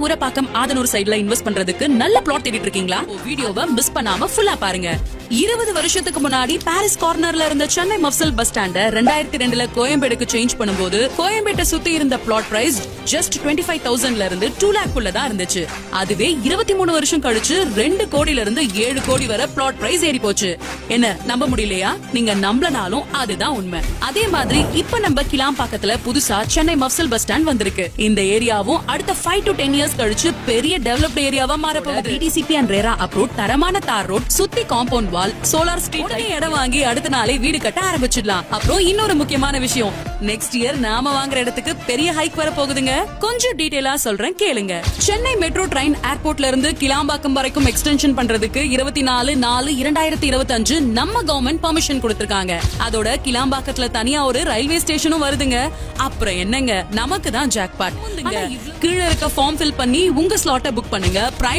ஊரப்பாக்கம் ஆதனூர் சைடுல இன்வெஸ்ட் பண்றதுக்கு நல்ல பிளாட் தேடிட்டு இருக்கீங்களா? வீடியோவை மிஸ் பண்ணாம ஃபுல்லா பாருங்க. 20 வருஷத்துக்கு முன்னாடி பாரிஸ் கார்னர்ல இருந்த சென்னை மஃப்சல் பஸ் ஸ்டாண்ட 2002ல கோயம்பேடுக்கு சேஞ்ச் பண்ணும்போது கோயம்பேட்டை சுத்தி இருந்த பிளாட் பிரைஸ் ஜஸ்ட் 25,000ல இருந்து 2 lakh தான் இருந்துச்சு. அதுவே 23 வருஷம் கழிச்சு 2 கோடியில இருந்து 7 கோடி வரை பிளாட் பிரைஸ் ஏறி போச்சு. என்ன நம்ப முடியலையா? நீங்க நம்பலனாலும் அதுதான் உண்மை. அதே மாதிரி இப்ப நம்ம கிளாம்பாக்கத்துல புதுசா சென்னை மஃப்சல் பஸ் ஸ்டாண்ட் வந்திருக்கு. இந்த ஏரியாவும் அடுத்த 5 to 10 years கழிச்சு பெரிய டெவலப்ட் ஏரியாவா மாறப்போகுது. DDCP and RERA அப்ரூவ் தரமான தார் ரோட், சுத்தி காம்பவுண்ட் வால், சோலார் ஸ்ட்ரீட், இடம் வாங்கி அடுத்த நாளே வீடு கட்ட ஆரம்பிச்சிடலாம். அப்புறம் இன்னொரு முக்கியமான விஷயம், நெக்ஸ்ட் இயர் நாம வாங்குற இடத்துக்கு பெரிய ஹைக் வர போகுதுங்க. கொஞ்சம் டீடைலா சொல்றேன் கேளுங்க. சென்னை மெட்ரோ ட்ரெயின் ஏர்போர்ட்ல இருந்து கிளாம்பாக்கம் வரைக்கும் எக்ஸ்டென்ஷன் பண்றதுக்கு 24/4/2025 நம்ம கவர்மெண்ட் பெர்மிஷன் கொடுத்திருக்காங்க. அதோட கிளாம்பாக்கத்துல தனியா ஒரு ரயில்வே ஸ்டேஷனும் வருதுங்க. அப்புறம் என்னங்க, நமக்கு தான் ஜாக்பாட். கீழே இருக்க ஃபார்ம் ஃபில் பண்ணி உங்க ஸ்லாட்டை புக் பண்ணுங்க. பிரைம்